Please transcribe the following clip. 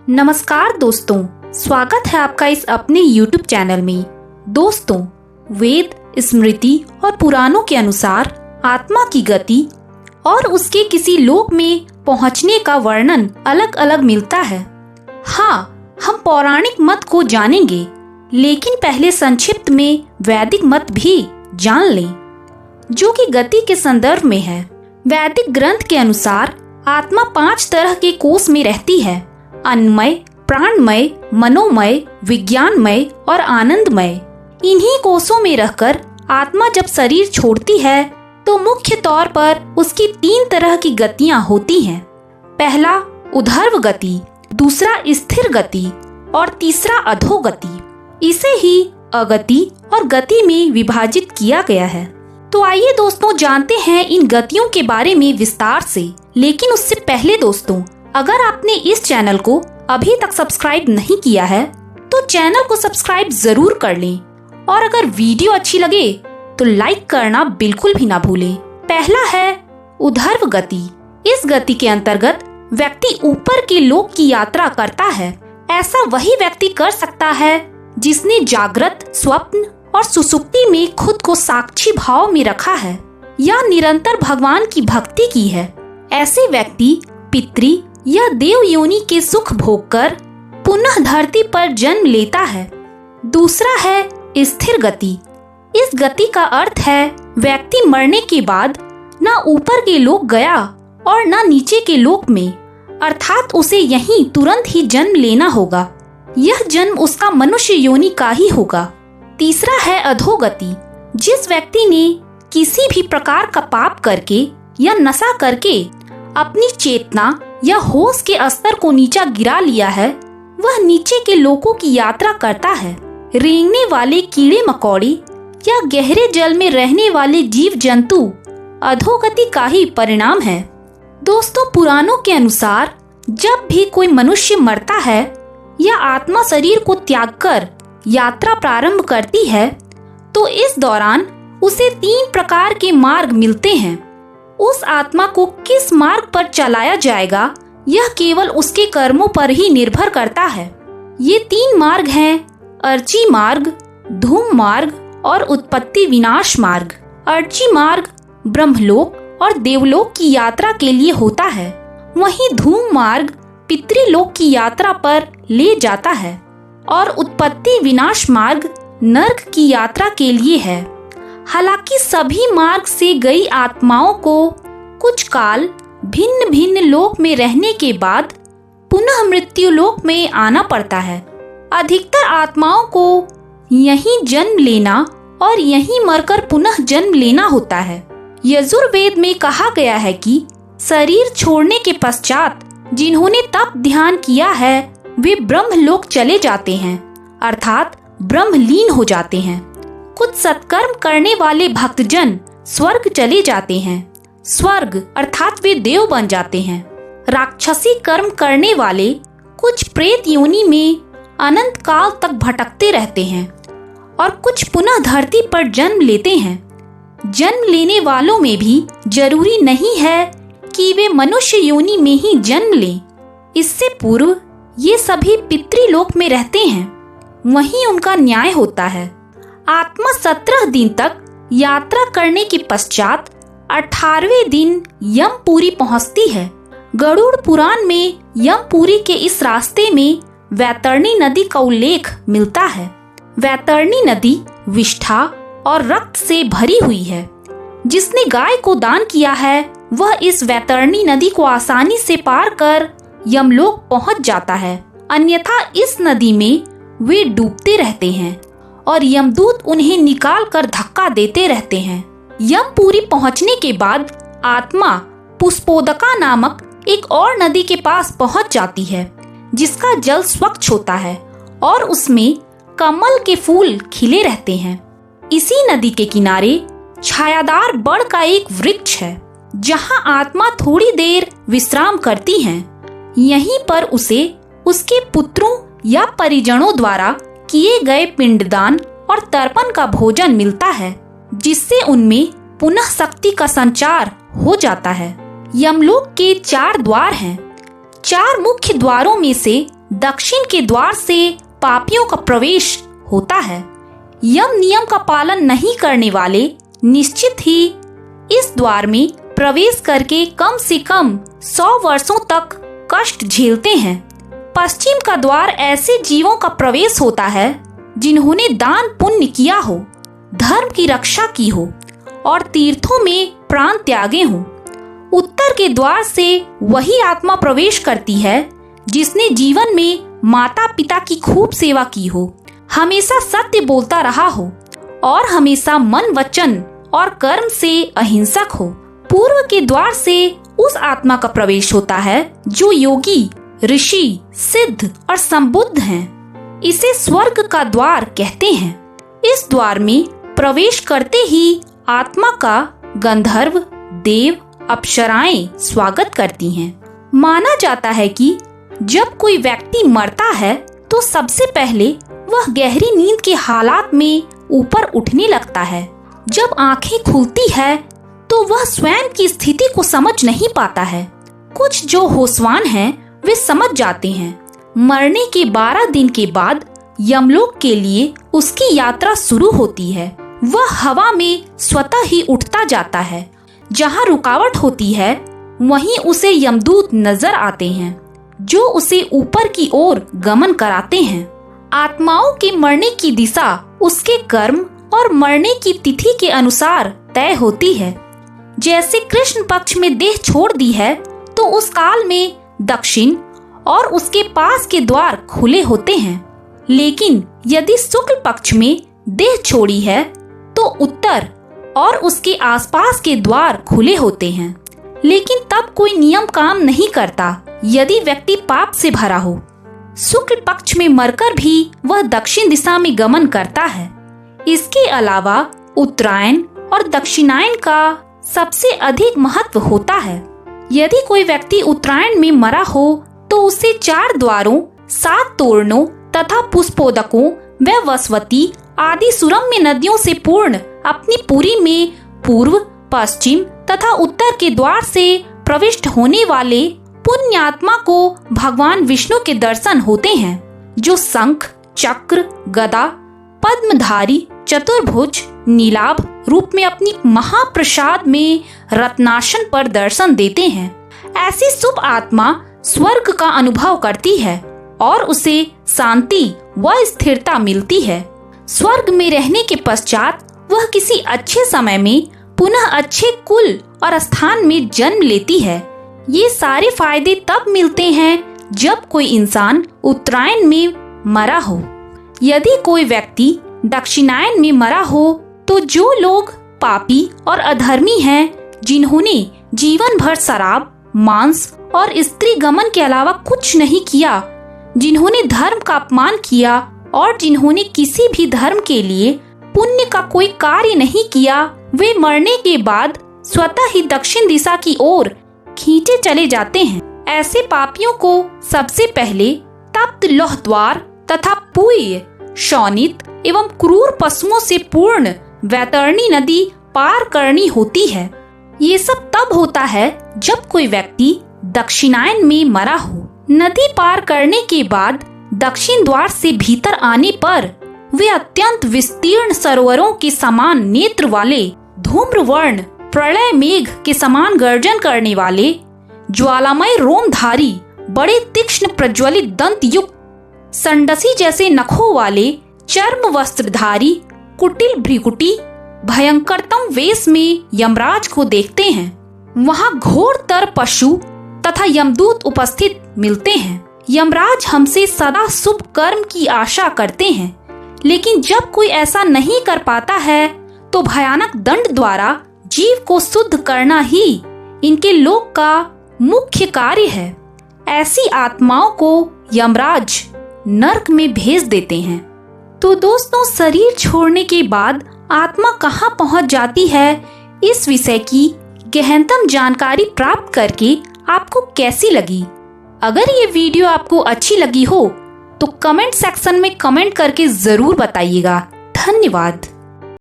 नमस्कार दोस्तों, स्वागत है आपका इस अपने YouTube चैनल में। दोस्तों, वेद, स्मृति और पुराणों के अनुसार आत्मा की गति और उसके किसी लोक में पहुंचने का वर्णन अलग अलग मिलता है। हाँ, हम पौराणिक मत को जानेंगे, लेकिन पहले संक्षिप्त में वैदिक मत भी जान लें, जो कि गति के संदर्भ में है। वैदिक ग्रंथ के अनुसार आत्मा 5 तरह के कोष में रहती है: अन्नमय, प्राणमय, मनोमय, विज्ञानमय और आनंदमय। इन्हीं कोषों में रहकर आत्मा जब शरीर छोड़ती है तो मुख्य तौर पर उसकी 3 तरह की गतियां होती हैं। पहला ऊर्ध्व गति, दूसरा स्थिर गति और तीसरा अधोगति। इसे ही अगति और गति में विभाजित किया गया है। तो आइए दोस्तों, जानते हैं इन गतियों के बारे में विस्तार से। लेकिन उससे पहले दोस्तों, अगर आपने इस चैनल को अभी तक सब्सक्राइब नहीं किया है तो चैनल को सब्सक्राइब जरूर कर लें, और अगर वीडियो अच्छी लगे तो लाइक करना बिल्कुल भी ना भूलें। पहला है ऊर्ध्व गति। इस गति के अंतर्गत व्यक्ति ऊपर के लोक की यात्रा करता है। ऐसा वही व्यक्ति कर सकता है जिसने जागृत, स्वप्न और सुसुप्ति में खुद को साक्षी भाव में रखा है या निरंतर भगवान की भक्ति की है। ऐसे व्यक्ति पितृ या देव योनि के सुख भोगकर पुनः धरती पर जन्म लेता है। दूसरा है स्थिर गति। इस गति का अर्थ है व्यक्ति मरने के बाद न ऊपर के लोक गया और न नीचे के लोक में, अर्थात उसे यहीं तुरंत ही जन्म लेना होगा। यह जन्म उसका मनुष्य योनि का ही होगा। तीसरा है अधोगति। जिस व्यक्ति ने किसी भी प्रकार का पाप करके या नशा करके अपनी चेतना या होश के स्तर को नीचा गिरा लिया है, वह नीचे के लोकों की यात्रा करता है। रेंगने वाले कीड़े मकोड़े या गहरे जल में रहने वाले जीव जंतु अधोगति का ही परिणाम है। दोस्तों, पुराणों के अनुसार जब भी कोई मनुष्य मरता है या आत्मा शरीर को त्याग कर यात्रा प्रारंभ करती है तो इस दौरान उसे 3 प्रकार के मार्ग मिलते हैं। उस आत्मा को किस मार्ग पर चलाया जाएगा यह केवल उसके कर्मों पर ही निर्भर करता है। ये 3 मार्ग हैं: अर्ची मार्ग, धूम मार्ग और उत्पत्ति विनाश मार्ग। अर्ची मार्ग ब्रह्मलोक और देवलोक की यात्रा के लिए होता है, वहीं धूम मार्ग पितृलोक की यात्रा पर ले जाता है और उत्पत्ति विनाश मार्ग नर्क की यात्रा के लिए है। हालांकि सभी मार्ग से गई आत्माओं को कुछ काल भिन्न भिन्न लोक में रहने के बाद पुनः मृत्यु लोक में आना पड़ता है। अधिकतर आत्माओं को यहीं जन्म लेना और यहीं मरकर पुनः जन्म लेना होता है। यजुर्वेद में कहा गया है कि शरीर छोड़ने के पश्चात जिन्होंने तप ध्यान किया है वे ब्रह्मलोक चले जाते हैं, अर्थात ब्रह्मलीन हो जाते हैं। कुछ सत्कर्म करने वाले भक्तजन स्वर्ग चले जाते हैं। स्वर्ग अर्थात वे देव बन जाते हैं। राक्षसी कर्म करने वाले कुछ प्रेत योनि में अनंत काल तक भटकते रहते हैं और कुछ पुनः धरती पर जन्म लेते हैं। जन्म लेने वालों में भी जरूरी नहीं है कि वे मनुष्य योनि में ही जन्म लें। इससे पूर्व ये सभी पितृलोक में रहते हैं, वहीं उनका न्याय होता है। आत्मा 17 दिन तक यात्रा करने के पश्चात 18वें दिन यमपुरी पहुंचती है। गरुड़ पुराण में यमपुरी के इस रास्ते में वैतरणी नदी का उल्लेख मिलता है। वैतरणी नदी विष्ठा और रक्त से भरी हुई है। जिसने गाय को दान किया है वह इस वैतरणी नदी को आसानी से पार कर यमलोक पहुंच जाता है, अन्यथा इस नदी में वे डूबते रहते हैं और यमदूत उन्हें निकाल कर धक्का देते रहते हैं। यमपुरी पहुंचने के बाद आत्मा पुष्पोदका नामक एक और नदी के पास पहुंच जाती है, जिसका जल स्वच्छ होता है और उसमें कमल के फूल खिले रहते हैं। इसी नदी के किनारे छायादार बड़ का एक वृक्ष है, जहां आत्मा थोड़ी देर विश्राम करती है। यहीं पर उसे उसके पुत्रों या परिजनों द्वारा किए गए पिंडदान और तर्पण का भोजन मिलता है, जिससे उनमें पुनः शक्ति का संचार हो जाता है। यमलोक के 4 द्वार हैं। 4 मुख्य द्वारों में से दक्षिण के द्वार से पापियों का प्रवेश होता है। यम नियम का पालन नहीं करने वाले निश्चित ही इस द्वार में प्रवेश करके कम से कम 100 वर्षों तक कष्ट झेलते हैं। पश्चिम का द्वार ऐसे जीवों का प्रवेश होता है जिन्होंने दान पुण्य किया हो, धर्म की रक्षा की हो और तीर्थों में प्राण त्यागे हों। उत्तर के द्वार से वही आत्मा प्रवेश करती है जिसने जीवन में माता पिता की खूब सेवा की हो, हमेशा सत्य बोलता रहा हो और हमेशा मन वचन और कर्म से अहिंसक हो। पूर्व के द्वार से उस आत्मा का प्रवेश होता है जो योगी, ऋषि, सिद्ध और संबुद्ध हैं। इसे स्वर्ग का द्वार कहते हैं। इस द्वार में प्रवेश करते ही आत्मा का गंधर्व, देव, अप्सराएं स्वागत करती हैं। माना जाता है कि जब कोई व्यक्ति मरता है तो सबसे पहले वह गहरी नींद के हालात में ऊपर उठने लगता है। जब आंखें खुलती है तो वह स्वयं की स्थिति को समझ नहीं पाता है। कुछ जो होशवान हैं वे समझ जाते हैं। मरने के 12 दिन के बाद यमलोक के लिए उसकी यात्रा शुरू होती है। वह हवा में स्वतः ही उठता जाता है। जहाँ रुकावट होती है वहीं उसे यमदूत नजर आते हैं जो उसे ऊपर की ओर गमन कराते हैं। आत्माओं के मरने की दिशा उसके कर्म और मरने की तिथि के अनुसार तय होती है। जैसे कृष्ण पक्ष में देह छोड़ दी है तो उस काल में दक्षिण और उसके पास के द्वार खुले होते हैं, लेकिन यदि शुक्ल पक्ष में देह छोड़ी है तो उत्तर और उसके आसपास के द्वार खुले होते हैं। लेकिन तब कोई नियम काम नहीं करता यदि व्यक्ति पाप से भरा हो। शुक्ल पक्ष में मरकर भी वह दक्षिण दिशा में गमन करता है। इसके अलावा उत्तरायण और दक्षिणायन का सबसे अधिक महत्व होता है। यदि कोई व्यक्ति उत्तरायण में मरा हो तो उसे 4 द्वारों, 7 तोरणों तथा पुष्पोदकों व वसवती आदि सुरम्य नदियों से पूर्ण अपनी पुरी में पूर्व, पश्चिम तथा उत्तर के द्वार से प्रविष्ट होने वाले पुण्यात्मा को भगवान विष्णु के दर्शन होते हैं, जो शंख, चक्र, गदा, पद्मधारी, चतुर्भुज, नीलाभ रूप में अपनी महाप्रसाद में रत्नासन पर दर्शन देते हैं। ऐसी शुभ आत्मा स्वर्ग का अनुभव करती है और उसे शांति व स्थिरता मिलती है। स्वर्ग में रहने के पश्चात वह किसी अच्छे समय में पुनः अच्छे कुल और स्थान में जन्म लेती है। ये सारे फायदे तब मिलते हैं जब कोई इंसान उत्तरायण में मरा हो। यदि कोई व्यक्ति दक्षिणायन में मरा हो तो जो लोग पापी और अधर्मी हैं, जिन्होंने जीवन भर शराब, मांस और स्त्री गमन के अलावा कुछ नहीं किया, जिन्होंने धर्म का अपमान किया और जिन्होंने किसी भी धर्म के लिए पुण्य का कोई कार्य नहीं किया, वे मरने के बाद स्वतः ही दक्षिण दिशा की ओर खींचे चले जाते हैं। ऐसे पापियों को सबसे पहले तप्त लौह द्वार तथा पूय, शोणित एवं क्रूर पशुओं से पूर्ण वैतरणी नदी पार करनी होती है। ये सब तब होता है जब कोई व्यक्ति दक्षिणायन में मरा हो। नदी पार करने के बाद दक्षिण द्वार से भीतर आने पर वे अत्यंत विस्तीर्ण सरोवरों के समान नेत्र वाले, धूम्रवर्ण प्रलय मेघ के समान गर्जन करने वाले, ज्वालामय रोमधारी, बड़े तीक्ष्ण प्रज्वलित दंत युक्त, संडसी जैसे नखों वाले, चर्म वस्त्रधारी, कुटिल भ्रिकुटी, भयंकरतम वेश में यमराज को देखते हैं। वहाँ घोरतर पशु तथा यमदूत उपस्थित मिलते हैं। यमराज हमसे सदा शुभ कर्म की आशा करते हैं, लेकिन जब कोई ऐसा नहीं कर पाता है तो भयानक दंड द्वारा जीव को शुद्ध करना ही इनके लोक का मुख्य कार्य है। ऐसी आत्माओं को यमराज नरक में भेज देते हैं। तो दोस्तों, शरीर छोड़ने के बाद आत्मा कहाँ पहुँच जाती है, इस विषय की गहनतम जानकारी प्राप्त करके आपको कैसी लगी? अगर ये वीडियो आपको अच्छी लगी हो तो कमेंट सेक्शन में कमेंट करके जरूर बताइएगा। धन्यवाद।